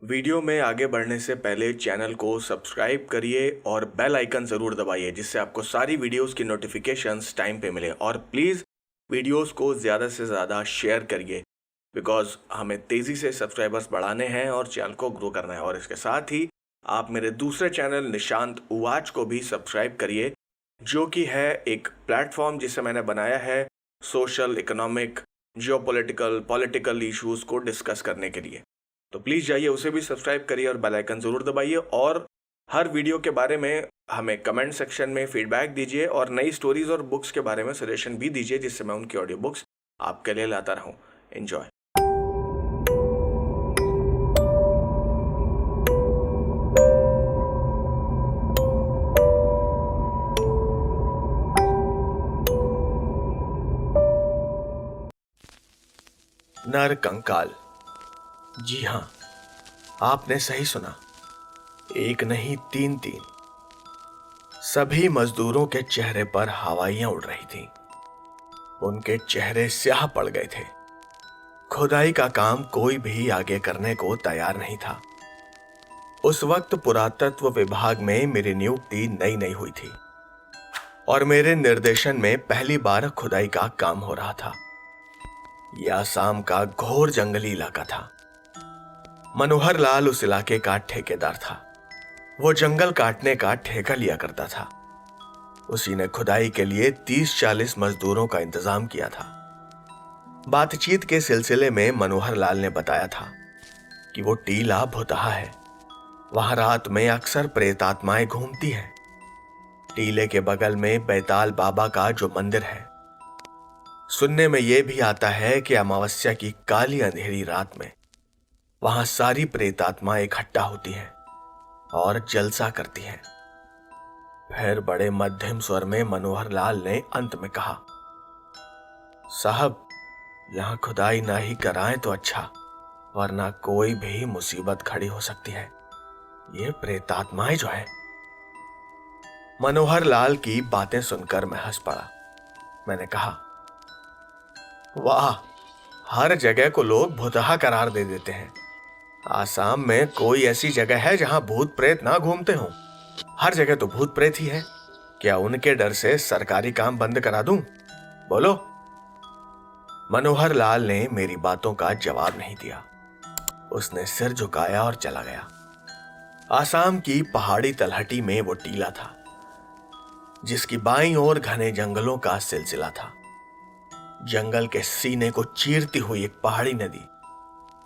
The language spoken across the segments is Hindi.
वीडियो में आगे बढ़ने से पहले चैनल को सब्सक्राइब करिए और बेल आइकन ज़रूर दबाइए जिससे आपको सारी वीडियोस की नोटिफिकेशंस टाइम पे मिले। और प्लीज़ वीडियोस को ज़्यादा से ज़्यादा शेयर करिए बिकॉज हमें तेज़ी से सब्सक्राइबर्स बढ़ाने हैं और चैनल को ग्रो करना है। और इसके साथ ही आप मेरे दूसरे चैनल निशांत उवाच को भी सब्सक्राइब करिए, जो कि है एक प्लेटफॉर्म जिसे मैंने बनाया है social, economic, geopolitical, political issues को डिस्कस करने के लिए। तो प्लीज़ जाइए, उसे भी सब्सक्राइब करिए और बेल आइकन ज़रूर दबाइए। और हर वीडियो के बारे में हमें कमेंट सेक्शन में फीडबैक दीजिए और नई स्टोरीज और बुक्स के बारे में सजेशन भी दीजिए जिससे मैं उनकी ऑडियो बुक्स आपके लिए लाता रहूं। एंजॉय। नर कंकाल। जी हाँ, आपने सही सुना, एक नहीं तीन तीन। सभी मजदूरों के चेहरे पर हवाइयां उड़ रही थीं। उनके चेहरे स्याह पड़ गए थे। खुदाई का काम कोई भी आगे करने को तैयार नहीं था। उस वक्त पुरातत्व विभाग में मेरी नियुक्ति नई नई हुई थी और मेरे निर्देशन में पहली बार खुदाई का काम हो रहा था। यह आसाम का घोर जंगली इलाका था। मनोहर लाल उस इलाके का ठेकेदार था। वो जंगल काटने का ठेका लिया करता था। उसी ने खुदाई के लिए 30-40 मजदूरों का इंतजाम किया था। बातचीत के सिलसिले में मनोहर लाल ने बताया था कि वो टीला भुतहा है। वहां रात में अक्सर प्रेतात्माएं घूमती हैं। टीले के बगल में बैताल बाबा का जो मंदिर है, सुनने में यह भी आता है कि अमावस्या की काली अंधेरी रात में वहां सारी प्रेतात्माएं इकट्ठा होती हैं और जलसा करती हैं। फिर बड़े मध्यम स्वर में मनोहर लाल ने अंत में कहा, साहब, यहां खुदाई ना ही कराएं तो अच्छा, वरना कोई भी मुसीबत खड़ी हो सकती है। ये प्रेतात्माएं जो है। मनोहर लाल की बातें सुनकर मैं हंस पड़ा। मैंने कहा, वाह, हर जगह को लोग भुतहा करार दे देते हैं। आसाम में कोई ऐसी जगह है जहां भूत प्रेत ना घूमते हों? हर जगह तो भूत प्रेत ही है। क्या उनके डर से सरकारी काम बंद करा दूं? बोलो। मनोहर लाल ने मेरी बातों का जवाब नहीं दिया। उसने सिर झुकाया और चला गया। आसाम की पहाड़ी तलहटी में वो टीला था जिसकी बाईं ओर घने जंगलों का सिलसिला था। जंगल के सीने को चीरती हुई एक पहाड़ी नदी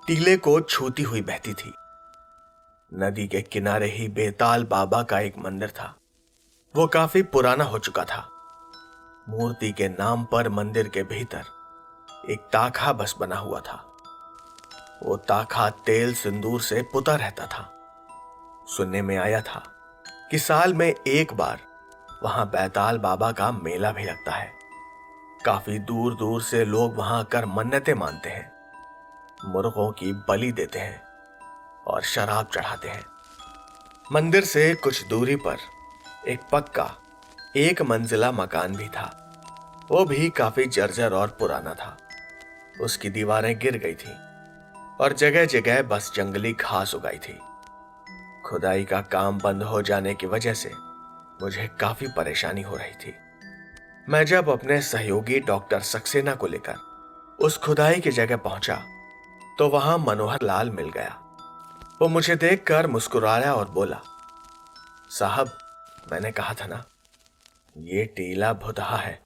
टीले को छूती हुई बहती थी। नदी के किनारे ही बेताल बाबा का एक मंदिर था। वो काफी पुराना हो चुका था। मूर्ति के नाम पर मंदिर के भीतर एक ताखा बस बना हुआ था। वो ताखा तेल सिंदूर से पुता रहता था। सुनने में आया था कि साल में एक बार वहां बैताल बाबा का मेला भी लगता है। काफी दूर दूर से लोग वहां आकर मन्नतें मानते हैं, मुर्गों की बलि देते हैं और शराब चढ़ाते हैं। मंदिर से कुछ दूरी पर एक पक्का 1 मंजिला मकान भी था। वो भी काफी जर्जर और पुराना था। उसकी दीवारें गिर गई थी और जगह जगह बस जंगली घास उगाई थी। खुदाई का काम बंद हो जाने की वजह से मुझे काफी परेशानी हो रही थी। मैं जब अपने सहयोगी डॉक्टर सक्सेना को लेकर उस खुदाई की जगह पहुंचा तो वहां मनोहर लाल मिल गया। वो मुझे देखकर मुस्कुराया और बोला, साहब, मैंने कहा था ना, ये टीला भुतहा है,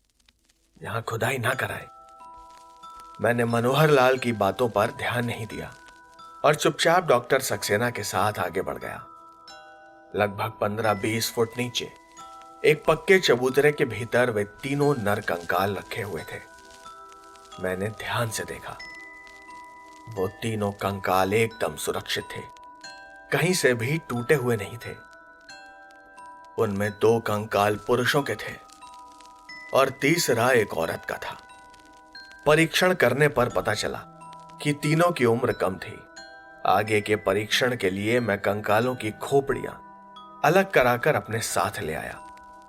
यहां खुदाई ना कराएं। मैंने मनोहर लाल की बातों पर ध्यान नहीं दिया और चुपचाप डॉक्टर सक्सेना के साथ आगे बढ़ गया। लगभग 15-20 फुट नीचे एक पक्के चबूतरे के भीतर वे तीनों नर कंकाल रखे हुए थे। मैंने ध्यान से देखा। वो तीनों कंकाल एकदम सुरक्षित थे, कहीं से भी टूटे हुए नहीं थे। उनमें 2 कंकाल पुरुषों के थे और तीसरा एक औरत का था। परीक्षण करने पर पता चला कि तीनों की उम्र कम थी। आगे के परीक्षण के लिए मैं कंकालों की खोपड़ियां अलग कराकर अपने साथ ले आया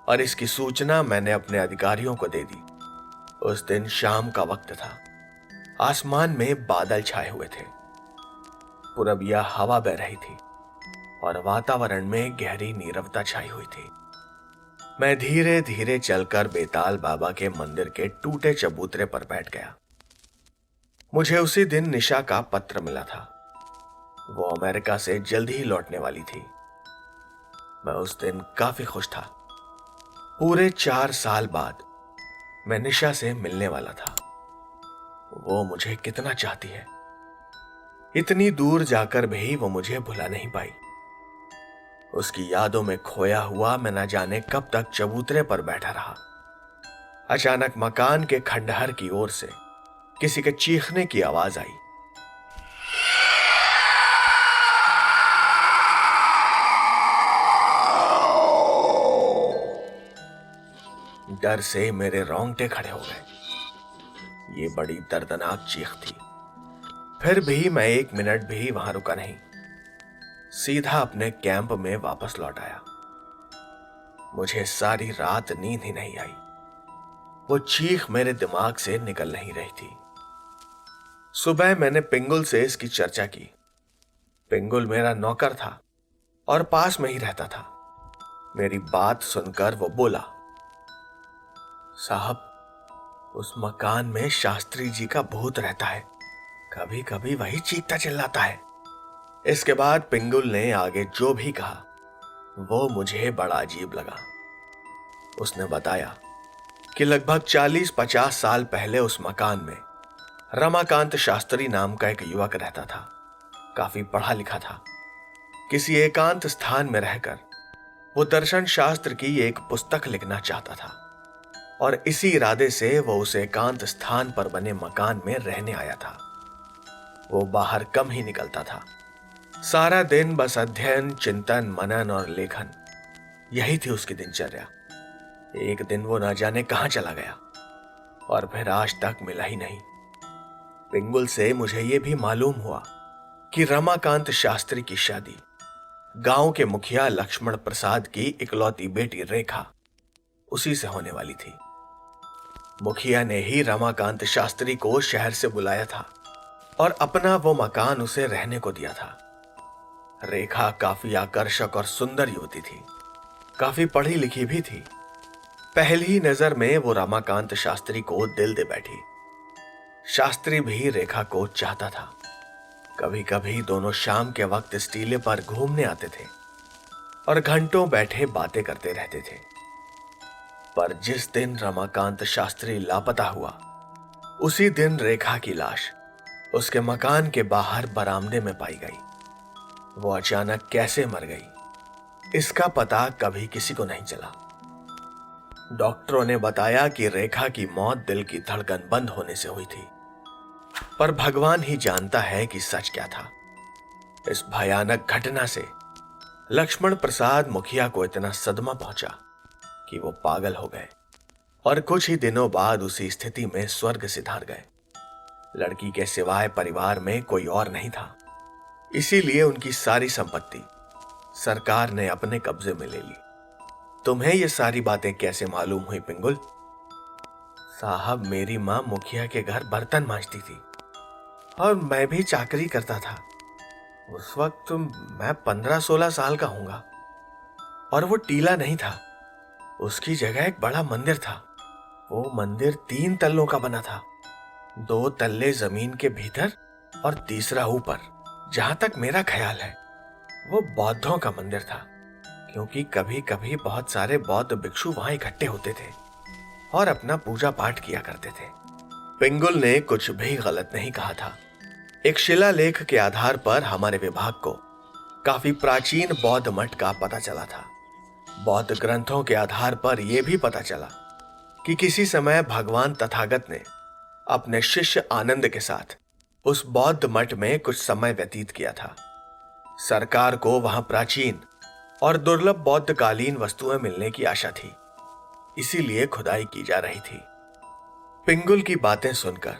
और इसकी सूचना मैंने अपने अधिकारियों को दे दी। उस दिन शाम का वक्त था। आसमान में बादल छाए हुए थे। पूरबिया हवा बह रही थी और वातावरण में गहरी नीरवता छाई हुई थी। मैं धीरे धीरे चलकर बेताल बाबा के मंदिर के टूटे चबूतरे पर बैठ गया। मुझे उसी दिन निशा का पत्र मिला था। वो अमेरिका से जल्द ही लौटने वाली थी। मैं उस दिन काफी खुश था। पूरे 4 साल बाद मैं निशा से मिलने वाला था। वो मुझे कितना चाहती है। इतनी दूर जाकर भी वो मुझे भुला नहीं पाई। उसकी यादों में खोया हुआ मैं न जाने कब तक चबूतरे पर बैठा रहा। अचानक मकान के खंडहर की ओर से किसी के चीखने की आवाज आई। डर से मेरे रोंगटे खड़े हो गए। ये बड़ी दर्दनाक चीख थी। फिर भी मैं 1 मिनट भी वहां रुका नहीं। सीधा अपने कैंप में वापस लौट आया। मुझे सारी रात नींद ही नहीं आई। वो चीख मेरे दिमाग से निकल नहीं रही थी। सुबह मैंने पिंगुल से इसकी चर्चा की। पिंगुल मेरा नौकर था और पास में ही रहता था। मेरी बात सुनकर वो बोला, साहब, उस मकान में शास्त्री जी का भूत रहता है। कभी कभी वही चीखता चिल्लाता है। इसके बाद पिंगुल ने आगे जो भी कहा वो मुझे बड़ा अजीब लगा। उसने बताया कि लगभग 40-50 साल पहले उस मकान में रमाकांत शास्त्री नाम का एक युवक रहता था। काफी पढ़ा लिखा था। किसी एकांत स्थान में रहकर वो दर्शन शास्त्र की एक पुस्तक लिखना चाहता था और इसी इरादे से वो उस एकांत स्थान पर बने मकान में रहने आया था। वो बाहर कम ही निकलता था। सारा दिन बस अध्ययन, चिंतन, मनन और लेखन, यही थी उसकी दिनचर्या। एक दिन वो ना जाने कहां चला गया और फिर आज तक मिला ही नहीं। पिंगुल से मुझे यह भी मालूम हुआ कि रमाकांत शास्त्री की शादी गांव के मुखिया लक्ष्मण प्रसाद की इकलौती बेटी रेखा उसी से होने वाली थी। मुखिया ने ही रमाकांत शास्त्री को शहर से बुलाया था और अपना वो मकान उसे रहने को दिया था। रेखा काफी आकर्षक और सुंदर युवती थी। काफी पढ़ी लिखी भी थी। पहली नजर में वो रमाकांत शास्त्री को दिल दे बैठी। शास्त्री भी रेखा को चाहता था। कभी कभी दोनों शाम के वक्त इस टीले पर घूमने आते थे और घंटों बैठे बातें करते रहते थे। पर जिस दिन रमाकांत शास्त्री लापता हुआ, उसी दिन रेखा की लाश उसके मकान के बाहर बरामदे में पाई गई। वो अचानक कैसे मर गई, इसका पता कभी किसी को नहीं चला। डॉक्टरों ने बताया कि रेखा की मौत दिल की धड़कन बंद होने से हुई थी, पर भगवान ही जानता है कि सच क्या था। इस भयानक घटना से लक्ष्मण प्रसाद मुखिया को इतना सदमा पहुंचा कि वो पागल हो गए और कुछ ही दिनों बाद उसी स्थिति में स्वर्ग सिधार गए। लड़की के सिवाय परिवार में कोई और नहीं था, इसीलिए उनकी सारी संपत्ति सरकार ने अपने कब्जे में ले ली। तुम्हें ये सारी बातें कैसे मालूम हुई पिंगुल? साहब, मेरी माँ मुखिया के घर बर्तन मांजती थी और मैं भी चाकरी करता था। उस वक्त मैं 15-16 साल का हूंगा और वो टीला नहीं था। उसकी जगह एक बड़ा मंदिर था। वो मंदिर 3 तल्लों का बना था। 2 तल्ले जमीन के भीतर और तीसरा ऊपर। जहां तक मेरा ख्याल है वो बौद्धों का मंदिर था, क्योंकि कभी कभी बहुत सारे बौद्ध भिक्षु वहां इकट्ठे होते थे और अपना पूजा पाठ किया करते थे। पिंगुल ने कुछ भी गलत नहीं कहा था। एक शिलालेख के आधार पर हमारे विभाग को काफी प्राचीन बौद्ध मठ का पता चला था। बौद्ध ग्रंथों के आधार पर यह भी पता चला कि किसी समय भगवान तथागत ने अपने शिष्य आनंद के साथ उस बौद्ध मठ में कुछ समय व्यतीत किया था। सरकार को वहां प्राचीन और दुर्लभ बौद्ध कालीन वस्तुएं मिलने की आशा थी, इसीलिए खुदाई की जा रही थी। पिंगुल की बातें सुनकर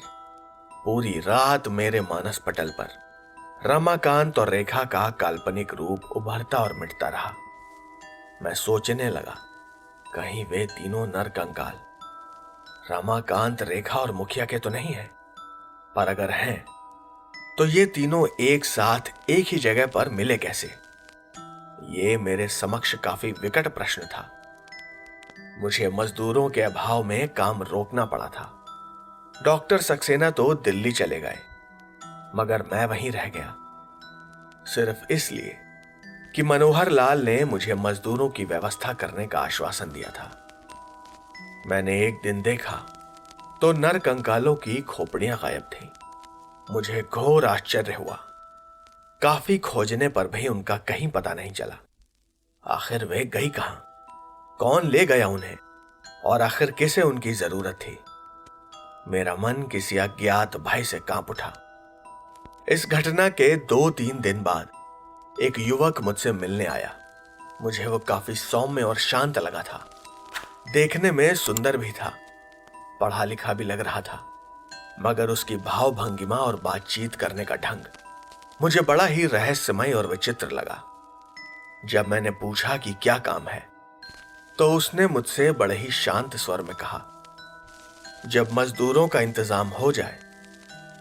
पूरी रात मेरे मानस पटल पर रमाकांत और रेखा का काल्पनिक रूप उभरता और मिटता रहा। मैं सोचने लगा, कहीं वे तीनों नर कंकाल रमाकांत, रेखा और मुखिया के तो नहीं है, पर अगर हैं तो ये तीनों एक साथ एक ही जगह पर मिले कैसे? ये मेरे समक्ष काफी विकट प्रश्न था। मुझे मजदूरों के अभाव में काम रोकना पड़ा था। डॉक्टर सक्सेना तो दिल्ली चले गए, मगर मैं वहीं रह गया, सिर्फ इसलिए कि मनोहर लाल ने मुझे मजदूरों की व्यवस्था करने का आश्वासन दिया था। मैंने एक दिन देखा तो नर कंकालों की खोपड़ियां गायब थीं। मुझे घोर आश्चर्य हुआ। काफी खोजने पर भी उनका कहीं पता नहीं चला। आखिर वे गई कहां? कौन ले गया उन्हें? और आखिर किसे उनकी जरूरत थी? मेरा मन किसी अज्ञात भय से कांप उठा। इस घटना के 2-3 दिन बाद एक युवक मुझसे मिलने आया। मुझे वो काफी सौम्य और शांत लगा था। देखने में सुंदर भी था, पढ़ा लिखा भी लग रहा था, मगर उसकी भाव भंगिमा और बातचीत करने का ढंग मुझे बड़ा ही रहस्यमय और विचित्र लगा। जब मैंने पूछा कि क्या काम है, तो उसने मुझसे बड़े ही शांत स्वर में कहा, जब मजदूरों का इंतजाम हो जाए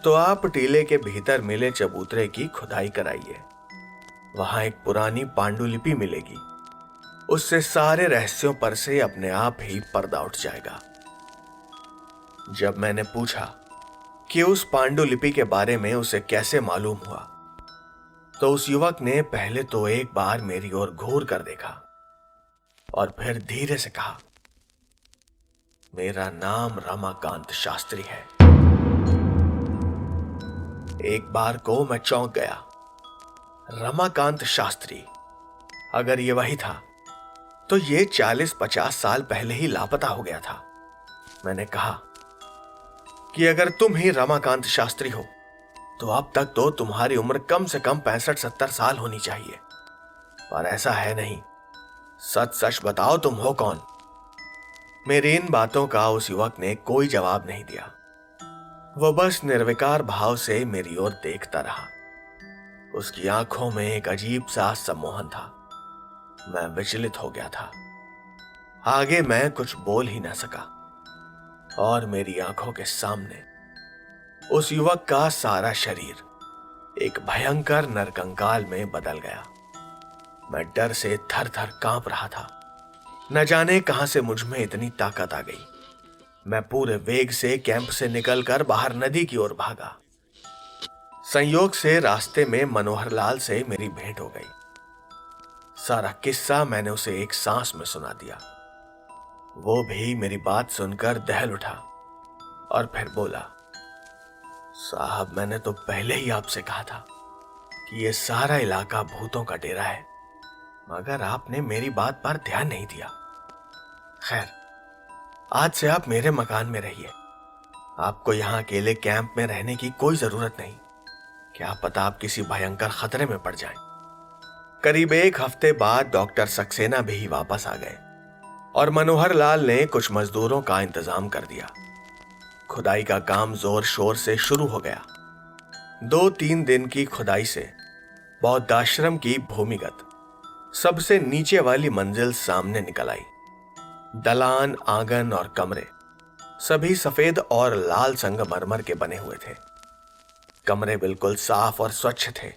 तो आप टीले के भीतर मिले चबूतरे की खुदाई कराइए। वहां एक पुरानी पांडुलिपि मिलेगी, उससे सारे रहस्यों पर से अपने आप ही पर्दा उठ जाएगा। जब मैंने पूछा कि उस पांडुलिपि के बारे में उसे कैसे मालूम हुआ, तो उस युवक ने पहले तो एक बार मेरी ओर घूर कर देखा और फिर धीरे से कहा, मेरा नाम रमाकांत शास्त्री है। एक बार को मैं चौंक गया। रमाकांत शास्त्री, अगर ये वही था तो ये 40-50 साल पहले ही लापता हो गया था। मैंने कहा कि अगर तुम ही रमाकांत शास्त्री हो तो अब तक तो तुम्हारी उम्र कम से कम 65-70 साल होनी चाहिए, पर ऐसा है नहीं। सच सच बताओ, तुम हो कौन? मेरी इन बातों का उस युवक ने कोई जवाब नहीं दिया। वह बस निर्विकार भाव से मेरी ओर देखता रहा। उसकी आंखों में एक अजीब सा सम्मोहन था। मैं विचलित हो गया था। आगे मैं कुछ बोल ही ना सका और मेरी आंखों के सामने उस युवक का सारा शरीर एक भयंकर नरकंकाल में बदल गया। मैं डर से थर थर कांप रहा था। न जाने कहां से मुझ में इतनी ताकत आ गई। मैं पूरे वेग से कैंप से निकलकर बाहर नदी की ओर भागा। संयोग से रास्ते में मनोहर लाल से मेरी भेंट हो गई। सारा किस्सा मैंने उसे एक सांस में सुना दिया। वो भी मेरी बात सुनकर दहल उठा और फिर बोला, साहब, मैंने तो पहले ही आपसे कहा था कि ये सारा इलाका भूतों का डेरा है, मगर आपने मेरी बात पर ध्यान नहीं दिया। खैर, आज से आप मेरे मकान में रहिए। आपको यहां अकेले कैंप में रहने की कोई जरूरत नहीं। क्या पता आप किसी भयंकर खतरे में पड़ जाएं। करीब 1 हफ्ते बाद डॉक्टर सक्सेना भी वापस आ गए और मनोहर लाल ने कुछ मजदूरों का इंतजाम कर दिया। खुदाई का काम जोर शोर से शुरू हो गया। 2-3 दिन की खुदाई से बौद्धाश्रम की भूमिगत सबसे नीचे वाली मंजिल सामने निकल आई। दलान, आंगन और कमरे सभी सफेद और लाल संगमरमर के बने हुए थे। कमरे बिल्कुल साफ और स्वच्छ थे।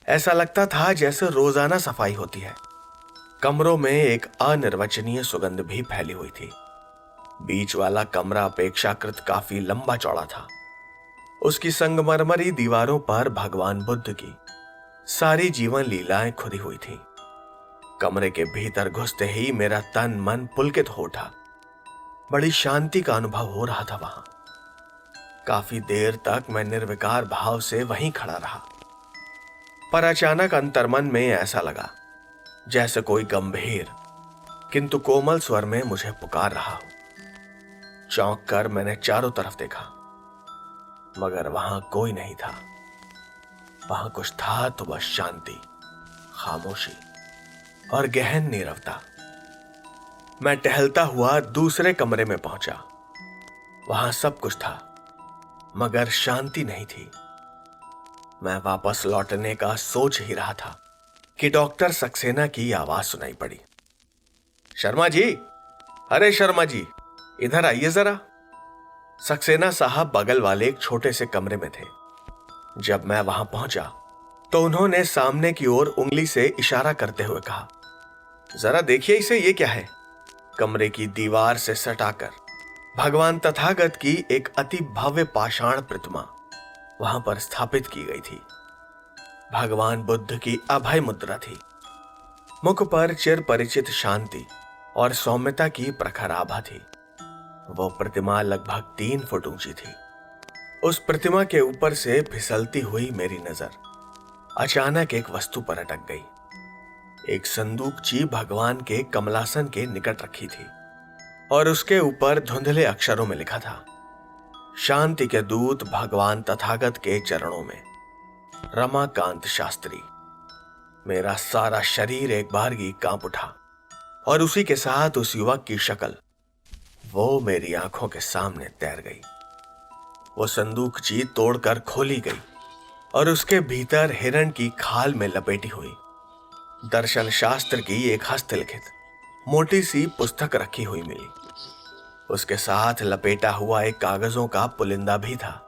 ऐसा लगता था जैसे रोजाना सफाई होती है। कमरों में एक अनिर्वचनीय सुगंध भी फैली हुई थी। बीच वाला कमरा अपेक्षाकृत काफी लंबा चौड़ा था। उसकी संगमरमरी दीवारों पर भगवान बुद्ध की सारी जीवन लीलाएं खुदी हुई थी। कमरे के भीतर घुसते ही मेरा तन मन पुलकित हो उठा। बड़ी शांति का अनुभव हो रहा था वहां। काफी देर तक मैं निर्विकार भाव से वहीं खड़ा रहा, पर अचानक अंतर्मन में ऐसा लगा जैसे कोई गंभीर किंतु कोमल स्वर में मुझे पुकार रहा हो। चौंक कर मैंने चारों तरफ देखा, मगर वहां कोई नहीं था। वहां कुछ था तो बस शांति, खामोशी और गहन नीरवता। मैं टहलता हुआ दूसरे कमरे में पहुंचा। वहां सब कुछ था, मगर शांति नहीं थी। मैं वापस लौटने का सोच ही रहा था कि डॉक्टर सक्सेना की आवाज सुनाई पड़ी, शर्मा जी, अरे शर्मा जी, इधर आइए जरा। सक्सेना साहब बगल वाले एक छोटे से कमरे में थे। जब मैं वहां पहुंचा तो उन्होंने सामने की ओर उंगली से इशारा करते हुए कहा, जरा देखिए इसे, ये क्या है। कमरे की दीवार से सटाकर भगवान तथागत की एक अति भव्य पाषाण प्रतिमा वहां पर स्थापित की गई थी। भगवान बुद्ध की अभय मुद्रा थी। मुख पर चिर परिचित शांति और सौम्यता की प्रखर आभा थी। वो प्रतिमा लगभग 3 फुट ऊंची थी। उस प्रतिमा के ऊपर से फिसलती हुई मेरी नजर अचानक एक वस्तु पर अटक गई। एक संदूकची भगवान के कमलासन के निकट रखी थी और उसके ऊपर धुंधले अक्षरों में लिखा था, शांति के दूत भगवान तथागत के चरणों में, रमाकांत शास्त्री। मेरा सारा शरीर एक बारगी कांप उठा और उसी के साथ उस युवक की शक्ल वो मेरी आंखों के सामने तैर गई। वो संदूकची तोड़कर खोली गई और उसके भीतर हिरण की खाल में लपेटी हुई दर्शन शास्त्र की एक हस्तलिखित मोटी सी पुस्तक रखी हुई मिली। उसके साथ लपेटा हुआ एक कागजों का पुलिंदा भी था,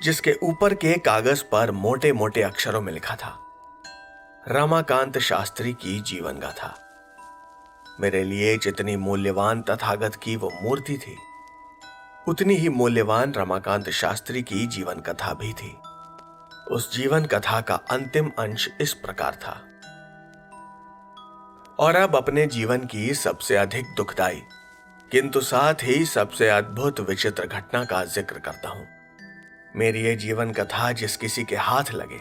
जिसके ऊपर के कागज पर मोटे मोटे अक्षरों में लिखा था, रमाकांत शास्त्री की जीवन गाथा। मेरे लिए जितनी मूल्यवान तथागत की वो मूर्ति थी, उतनी ही मूल्यवान रमाकांत शास्त्री की जीवन कथा भी थी। उस जीवन कथा का अंतिम अंश इस प्रकार था, और अब अपने जीवन की सबसे अधिक दुखदाई किंतु साथ ही सबसे अद्भुत विचित्र घटना का जिक्र करता हूं। मेरी ये जीवन कथा जिस किसी के हाथ लगे,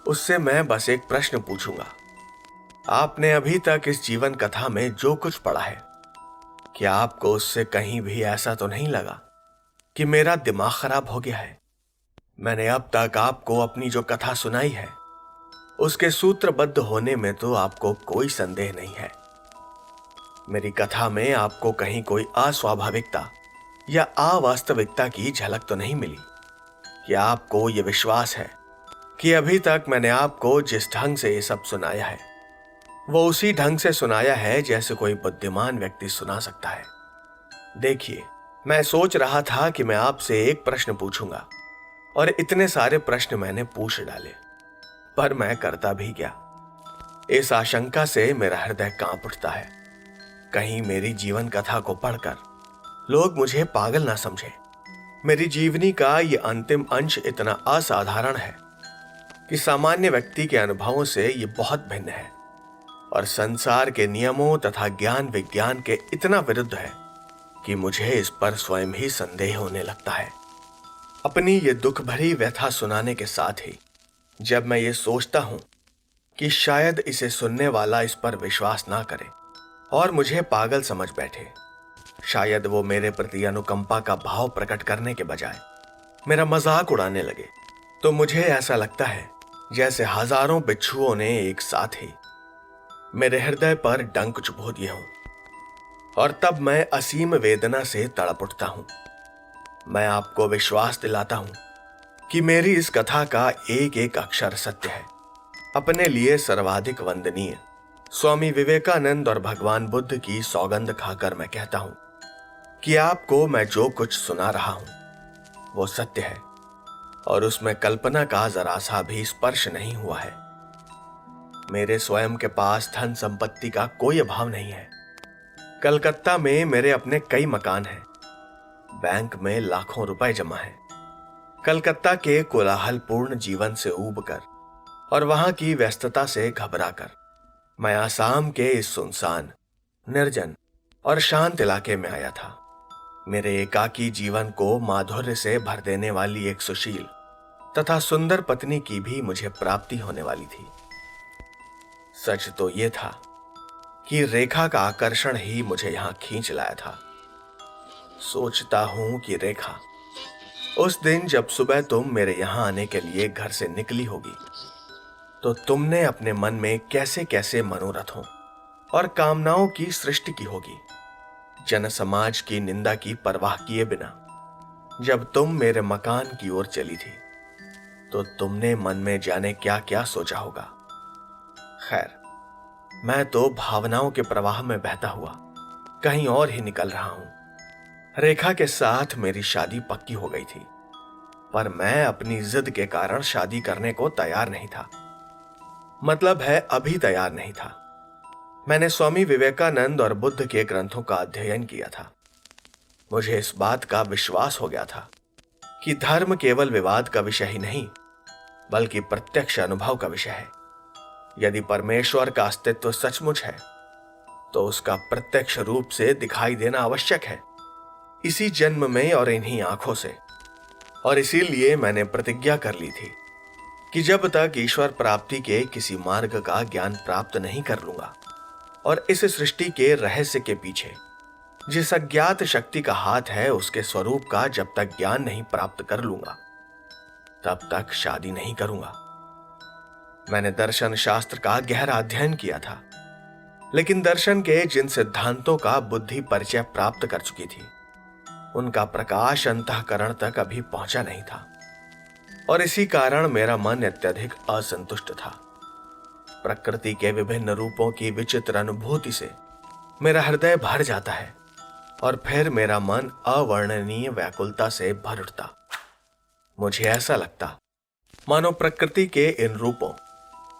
उससे मैं बस एक प्रश्न पूछूंगा। आपने अभी तक इस जीवन कथा में जो कुछ पढ़ा है, क्या आपको उससे कहीं भी ऐसा तो नहीं लगा कि मेरा दिमाग खराब हो गया है? मैंने अब तक आपको अपनी जो कथा सुनाई है, उसके सूत्रबद्ध होने में तो आपको कोई संदेह नहीं है। मेरी कथा में आपको कहीं कोई अस्वाभाविकता या अवास्तविकता की झलक तो नहीं मिली? क्या आपको यह विश्वास है कि अभी तक मैंने आपको जिस ढंग से ये सब सुनाया है, वो उसी ढंग से सुनाया है जैसे कोई बुद्धिमान व्यक्ति सुना सकता है? देखिए, मैं सोच रहा था कि मैं आपसे एक प्रश्न पूछूंगा, और इतने सारे प्रश्न मैंने पूछ डाले, पर मैं करता भी क्या? इस आशंका से मेरा हृदय कांप उठता है, कहीं मेरी जीवन कथा को पढ़कर लोग मुझे पागल ना समझे। मेरी जीवनी का ये अंतिम अंश इतना असाधारण है कि सामान्य व्यक्ति के अनुभवों से ये बहुत भिन्न है और संसार के नियमों तथा ज्ञान विज्ञान के इतना विरुद्ध है कि मुझे इस पर स्वयं ही संदेह होने लगता है। अपनी ये दुख भरी व्यथा सुनाने के साथ ही जब मैं ये सोचता हूं कि शायद इसे सुनने वाला इस पर विश्वास ना करे और मुझे पागल समझ बैठे, शायद वो मेरे प्रति अनुकंपा का भाव प्रकट करने के बजाय मेरा मजाक उड़ाने लगे, तो मुझे ऐसा लगता है जैसे हजारों बिच्छुओं ने एक साथ ही मेरे हृदय पर डंक चुभो दिए हों, और तब मैं असीम वेदना से तड़प उठता हूं। मैं आपको विश्वास दिलाता हूं कि मेरी इस कथा का एक एक अक्षर सत्य है। अपने लिए सर्वाधिक वंदनीय स्वामी विवेकानंद और भगवान बुद्ध की सौगंध खाकर मैं कहता हूं कि आपको मैं जो कुछ सुना रहा हूं वो सत्य है और उसमें कल्पना का जरा सा भी स्पर्श नहीं हुआ है। मेरे स्वयं के पास धन संपत्ति का कोई अभाव नहीं है। कलकत्ता में मेरे अपने कई मकान हैं, बैंक में लाखों रुपए जमा हैं। कलकत्ता के कोलाहलपूर्ण जीवन से ऊबकर और वहां की व्यस्तता से घबराकर मैं आसाम के इस सुनसान, निर्जन और शांत इलाके में आया था। मेरे एकाकी जीवन को माधुर्य से भर देने वाली एक सुशील तथा सुंदर पत्नी की भी मुझे प्राप्ति होने वाली थी। सच तो यह था कि रेखा का आकर्षण ही मुझे यहां खींच लाया था। सोचता हूं कि रेखा, उस दिन जब सुबह तुम मेरे यहां आने के लिए घर से निकली होगी, तो तुमने अपने मन में कैसे कैसे मनोरथों और कामनाओं की सृष्टि की होगी, जन समाज की निंदा की परवाह किए बिना। जब तुम मेरे मकान की ओर चली थी, तो तुमने मन में जाने क्या क्या सोचा होगा। खैर, मैं तो भावनाओं के प्रवाह में बहता हुआ कहीं और ही निकल रहा हूं। रेखा के साथ मेरी शादी पक्की हो गई थी पर मैं अपनी जिद के कारण शादी करने को तैयार नहीं था। मतलब है, अभी तैयार नहीं था। मैंने स्वामी विवेकानंद और बुद्ध के ग्रंथों का अध्ययन किया था। मुझे इस बात का विश्वास हो गया था कि धर्म केवल विवाद का विषय ही नहीं, बल्कि प्रत्यक्ष अनुभव का विषय है। यदि परमेश्वर का अस्तित्व सचमुच है, तो उसका प्रत्यक्ष रूप से दिखाई देना आवश्यक है, इसी जन्म में और इन्हीं आंखों से। और इसीलिए मैंने प्रतिज्ञा कर ली थी कि जब तक ईश्वर प्राप्ति के किसी मार्ग का ज्ञान प्राप्त नहीं कर लूंगा और इस सृष्टि के रहस्य के पीछे जिस अज्ञात शक्ति का हाथ है, उसके स्वरूप का जब तक ज्ञान नहीं प्राप्त कर लूंगा, तब तक शादी नहीं करूंगा। मैंने दर्शन शास्त्र का गहरा अध्ययन किया था, लेकिन दर्शन के जिन सिद्धांतों का बुद्धि परिचय प्राप्त कर चुकी थी, उनका प्रकाश अंतःकरण तक अभी पहुंचा नहीं था। और इसी कारण मेरा मन अत्यधिक असंतुष्ट था। प्रकृति के विभिन्न रूपों की विचित्र अनुभूति से मेरा हृदय भर जाता है और फिर मेरा मन अवर्णनीय व्याकुलता से भर उठता। मुझे ऐसा लगता मानो प्रकृति के इन रूपों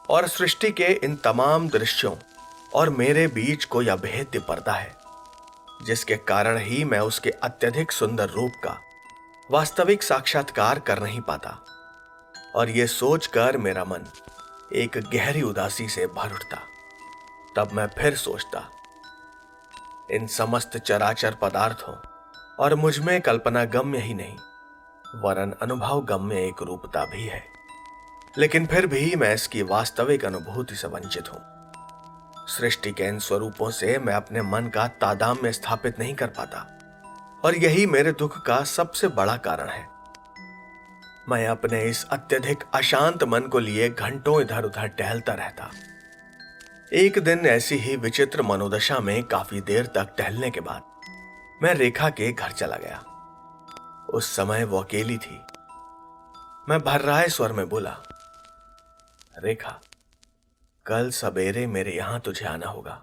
और सृष्टि के इन तमाम दृश्यों और मेरे बीच कोई अभेद्य पर्दा है, जिसके कारण ही मैं उसके अत्यधिक सुंदर रूप का वास्तविक साक्षात्कार कर नहीं पाता। और यह सोचकर मेरा मन एक गहरी उदासी से भर उठता। तब मैं फिर सोचता, इन समस्त चराचर पदार्थों और मुझ में कल्पना गम्य ही नहीं, वरन अनुभव गम्य एक रूपता भी है। लेकिन फिर भी मैं इसकी वास्तविक अनुभूति से वंचित हूं। सृष्टि के इन स्वरूपों से मैं अपने मन का तादाम्य स्थापित नहीं कर पाता, और यही मेरे दुख का सबसे बड़ा कारण है। मैं अपने इस अत्यधिक अशांत मन को लिए घंटों इधर उधर टहलता रहता। एक दिन ऐसी ही विचित्र मनोदशा में काफी देर तक टहलने के बाद मैं रेखा के घर चला गया। उस समय वो अकेली थी। मैं भर्राए स्वर में बोला, रेखा, कल सवेरे मेरे यहां तुझे आना होगा।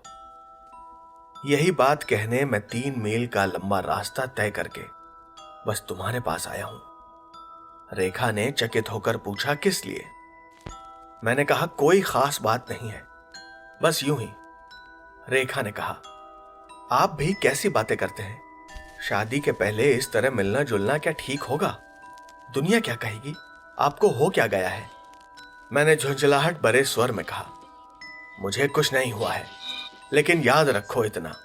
यही बात कहने मैं 3 मील का लंबा रास्ता तय करके बस तुम्हारे पास आया हूं। रेखा ने चकित होकर पूछा, किस लिए? मैंने कहा, कोई खास बात नहीं है, बस यूं ही। रेखा ने कहा, आप भी कैसी बातें करते हैं? शादी के पहले इस तरह मिलना जुलना क्या ठीक होगा? दुनिया क्या कहेगी? आपको हो क्या गया है? मैंने झुंझलाहट भरे स्वर में कहा, मुझे कुछ नहीं हुआ है, लेकिन याद रखो इतना